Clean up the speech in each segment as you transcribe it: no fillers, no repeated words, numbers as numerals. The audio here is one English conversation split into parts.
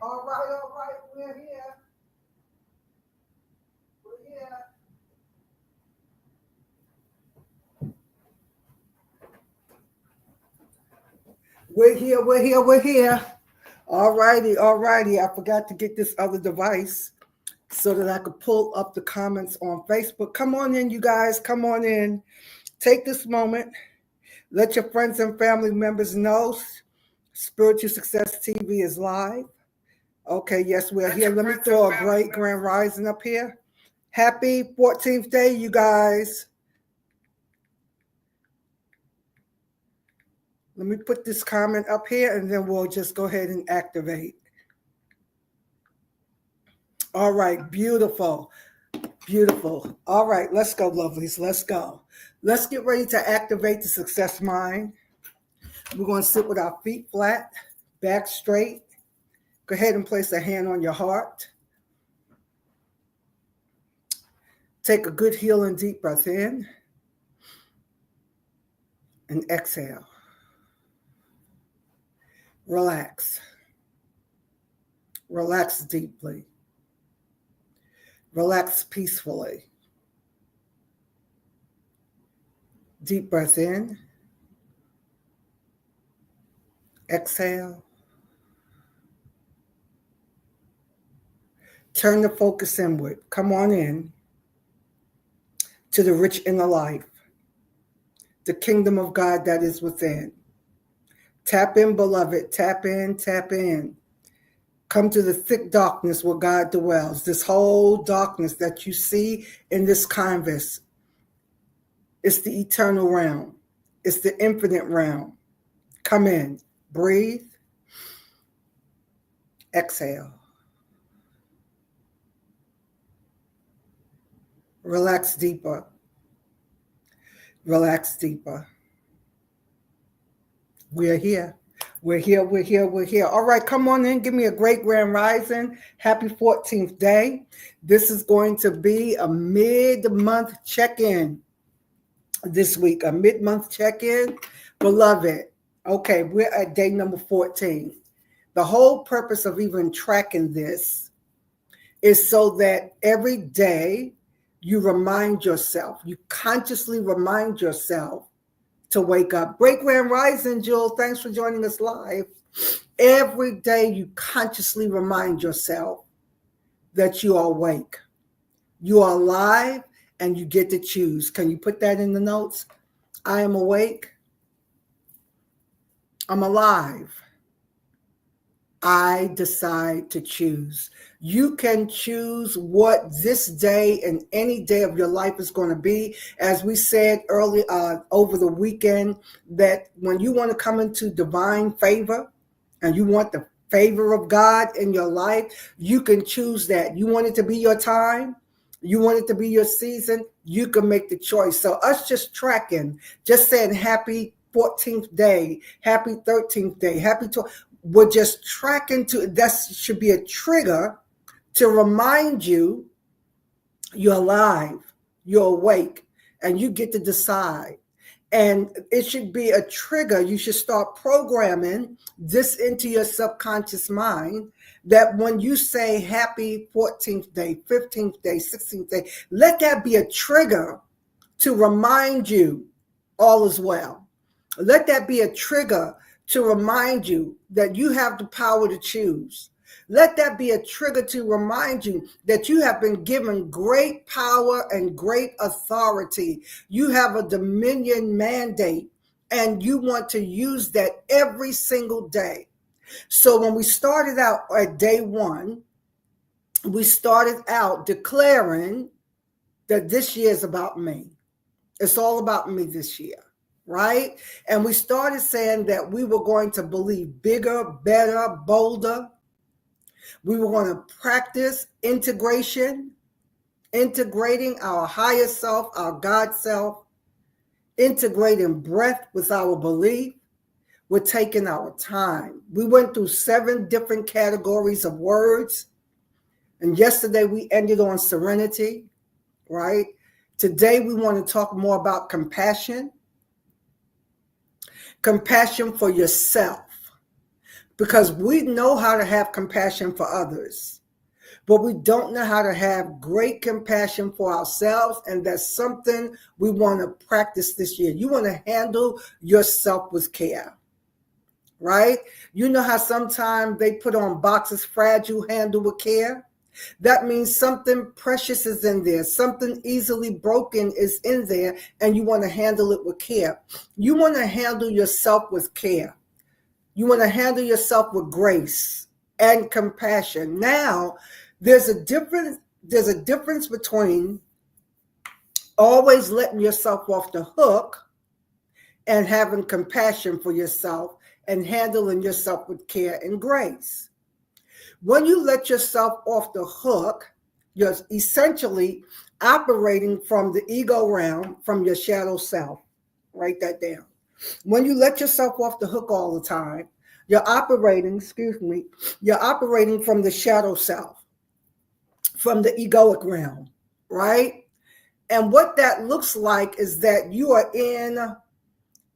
All right, all right. We're here. We're here. We're here. We're here. We're here. All righty. All righty. I forgot to get this other device so that I could pull up the comments on Facebook. Come on in, you guys. Come on in. Take this moment. Let your friends and family members know Spiritual Success TV is live. Okay, yes, we're here. Let me throw a great grand rising up here. Happy 14th day, you guys. Let me put this comment up here and then we'll just go ahead and activate. All right, beautiful, beautiful. All right, let's go, lovelies, let's go. Let's get ready to activate the success mind. We're going to sit with our feet flat, back straight. Go ahead and place a hand on your heart. Take a good healing deep breath in and exhale. Relax. Relax deeply. Relax peacefully. Deep breath in. Exhale. Turn the focus inward. Come on in to the rich inner life, the kingdom of God that is within. Tap in, beloved. Tap in, tap in. Come to the thick darkness where God dwells. This whole darkness that you see in this canvas, it's the eternal realm. It's the infinite realm. Come in. Breathe. Exhale. Relax deeper. Relax deeper. We're here. We're here. We're here. We're here. All right, come on in. Give me a great grand rising. Happy 14th day. This is going to be a mid-month check-in this week. A mid-month check-in. Beloved. Okay, we're at day number 14. The whole purpose of even tracking this is so that every day you remind yourself, you consciously remind yourself to wake up. Great grand rising, Jewel. Thanks for joining us live. Every day you consciously remind yourself that you are awake. You are alive and you get to choose. Can you put that in the notes? I am awake. I'm alive. I decide to choose. You can choose what this day and any day of your life is going to be. As we said early over the weekend, that when you want to come into divine favor and you want the favor of God in your life, you can choose that. You want it to be your time. You want it to be your season. You can make the choice. So us just tracking, just saying happy 14th day, happy 13th day, happy 12th. We're just tracking to, that should be a trigger to remind you you're alive, you're awake, and you get to decide. And it should be a trigger. You should start programming this into your subconscious mind that when you say happy 14th day, 15th day, 16th day, let that be a trigger to remind you all is well. Let that be a trigger to remind you that you have the power to choose. Let that be a trigger to remind you that you have been given great power and great authority. You have a dominion mandate and you want to use that every single day. So when we started out at day one, we started out declaring that this year is about me. It's all about me this year. Right? And we started saying that we were going to believe bigger, better, bolder. We were going to practice integration, integrating our higher self, our God self, integrating breath with our belief. We're taking our time. We went through 7 different categories of words. And yesterday we ended on serenity, right? Today we want to talk more about compassion. Compassion for yourself, because we know how to have compassion for others, but we don't know how to have great compassion for ourselves. And that's something we want to practice this year. You want to handle yourself with care, right? You know how sometimes they put on boxes, fragile, handle with care? That means something precious is in there, something easily broken is in there, and you want to handle it with care. You want to handle yourself with care. You want to handle yourself with grace and compassion. Now, there's a difference between always letting yourself off the hook and having compassion for yourself and handling yourself with care and grace. When you let yourself off the hook, you're essentially operating from the ego realm, from your shadow self. Write that down. When you let yourself off the hook all the time, you're operating from the shadow self, from the egoic realm, right? And what that looks like is that you are in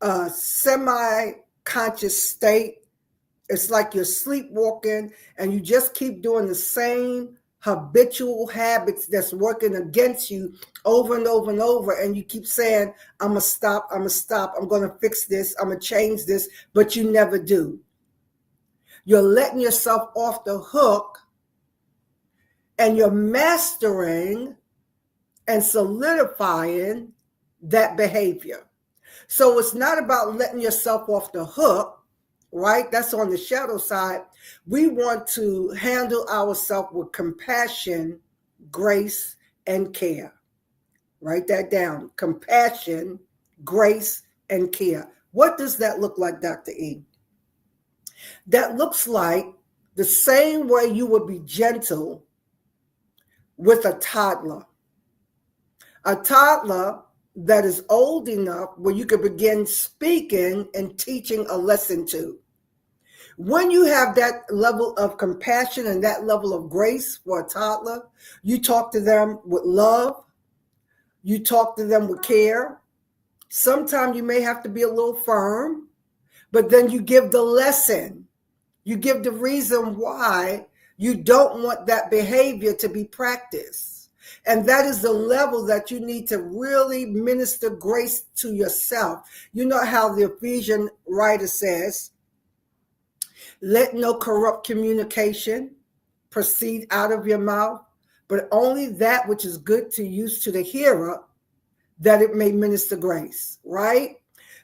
a semi-conscious state. It's like you're sleepwalking and you just keep doing the same habitual habits that's working against you over and over and over. And you keep saying, I'm going to stop, I'm going to fix this, I'm going to change this, but you never do. You're letting yourself off the hook and you're mastering and solidifying that behavior. So it's not about letting yourself off the hook, right? That's on the shadow side. We want to handle ourselves with compassion, grace, and care. Write that down. Compassion, grace, and care. What does that look like, Dr. E? That looks like the same way you would be gentle with a toddler. A toddler that is old enough where you could begin speaking and teaching a lesson to. When you have that level of compassion and that level of grace for a toddler, you talk to them with love, you talk to them with care. Sometimes you may have to be a little firm, but then you give the lesson. You give the reason why you don't want that behavior to be practiced. And that is the level that you need to really minister grace to yourself. You know how the Ephesian writer says, let no corrupt communication proceed out of your mouth, but only that which is good to use to the hearer, that it may minister grace, right?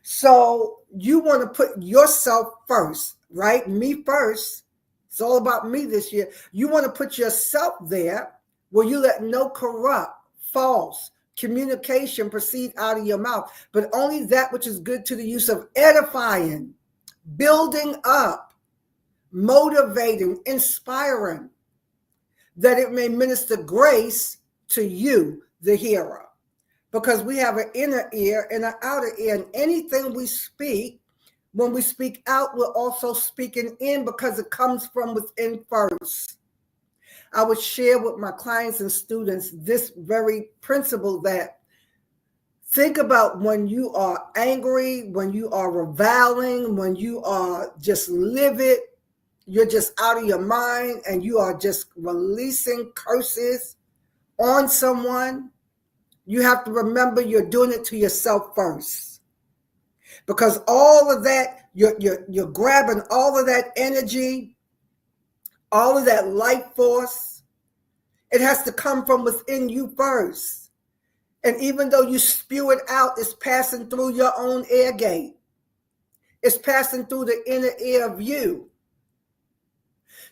So you want to put yourself first, right? Me first. It's all about me this year. You want to put yourself there where you let no corrupt, false communication proceed out of your mouth, but only that which is good to the use of edifying, building up, motivating, inspiring, that it may minister grace to you, the hearer. Because we have an inner ear and an outer ear, and anything we speak, when we speak out, we're also speaking in because it comes from within first. I would share with my clients and students this very principle that think about when you are angry, when you are reviling, when you are just livid, you're just out of your mind and you are just releasing curses on someone. You have to remember you're doing it to yourself first. Because all of that, you're grabbing all of that energy, all of that life force. It has to come from within you first. And even though you spew it out, it's passing through your own air gate. It's passing through the inner ear of you.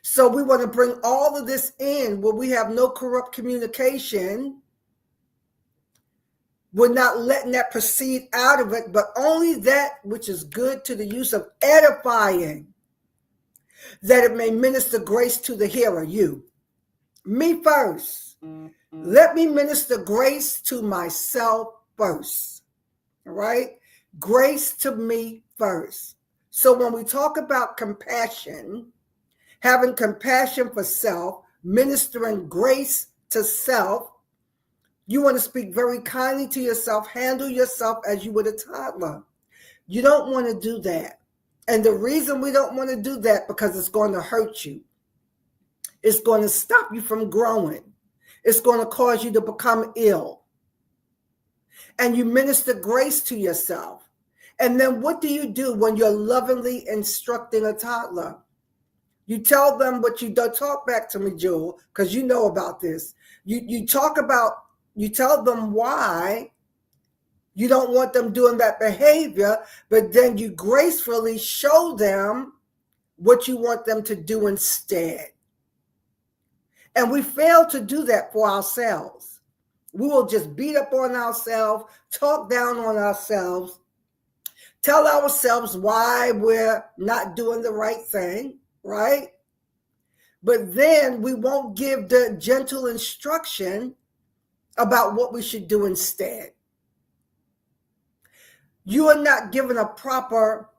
So we want to bring all of this in where we have no corrupt communication. We're not letting that proceed out of it, but only that which is good to the use of edifying, that it may minister grace to the hearer, you. Me first. Let me minister grace to myself first. All right? Grace to me first. So when we talk about compassion, having compassion for self, ministering grace to self, you want to speak very kindly to yourself, handle yourself as you would a toddler. You don't want to do that. And the reason we don't want to do that, because it's going to hurt you. It's going to stop you from growing. It's going to cause you to become ill. And you minister grace to yourself. And then what do you do when you're lovingly instructing a toddler? You tell them what you don't. Talk back to me, Jewel, because you know about this. You tell them why you don't want them doing that behavior, but then you gracefully show them what you want them to do instead. And we fail to do that for ourselves. We will just beat up on ourselves, talk down on ourselves, tell ourselves why we're not doing the right thing, right? But then we won't give the gentle instruction about what we should do instead. You are not given a proper,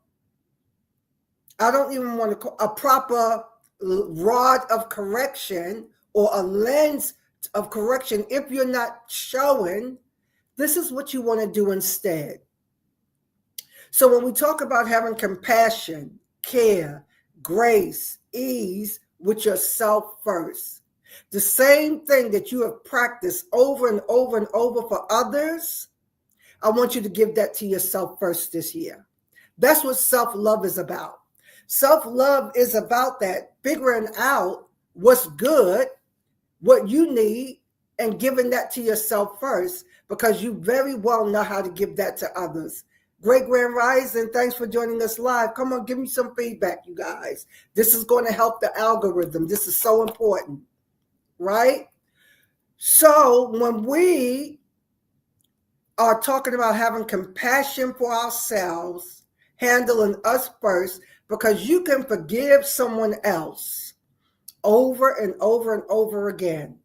I don't even want to call a proper rod of correction or a lens of correction if you're not showing this is what you want to do instead. So when we talk about having compassion, care, grace, ease with yourself first, the same thing that you have practiced over and over and over for others, I want you to give that to yourself first this year. That's what self-love is about. Self-love is about that, figuring out what's good, what you need, and giving that to yourself first, because you very well know how to give that to others. Great Grand Rising, thanks for joining us live. Come on, give me some feedback, you guys. This is going to help the algorithm. This is so important, right? So when we are talking about having compassion for ourselves, handling us first, because you can forgive someone else over and over and over again.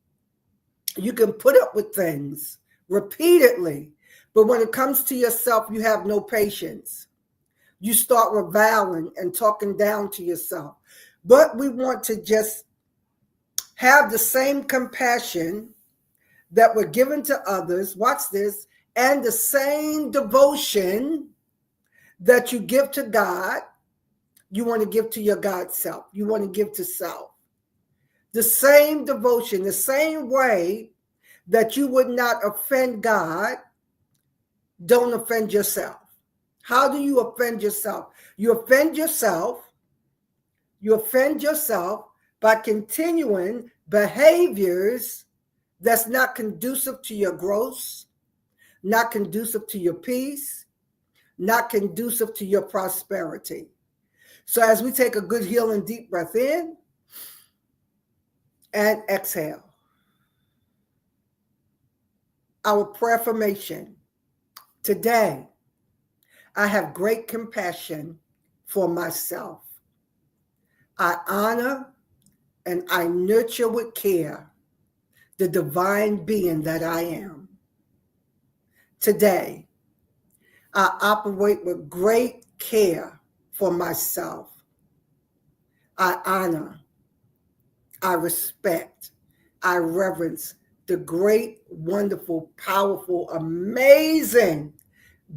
You can put up with things repeatedly, but when it comes to yourself, you have no patience. You start reviling and talking down to yourself. But we want to just have the same compassion that we're given to others, watch this, and the same devotion that you give to God, you want to give to your God self. You want to give to self. The same devotion, the same way that you would not offend God, don't offend yourself. How do you offend yourself? You offend yourself by continuing behaviors that's not conducive to your growth, not conducive to your peace, not conducive to your prosperity. So as we take a good healing deep breath in and exhale, our prayer affirmation. Today, I have great compassion for myself. I honor and I nurture with care the divine being that I am. Today, I operate with great care for myself. I honor, I respect, I reverence the great, wonderful, powerful, amazing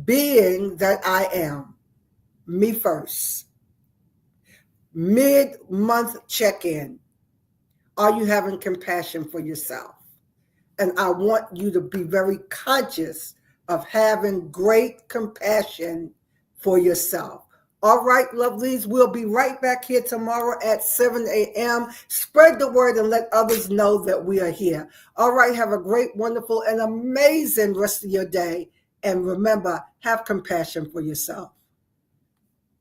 being that I am. Me first. Mid-month check-in. Are you having compassion for yourself? And I want you to be very conscious of having great compassion for yourself. All right, lovelies, we'll be right back here tomorrow at 7 a.m. Spread the word and let others know that we are here. All right, have a great, wonderful, and amazing rest of your day. And remember, have compassion for yourself.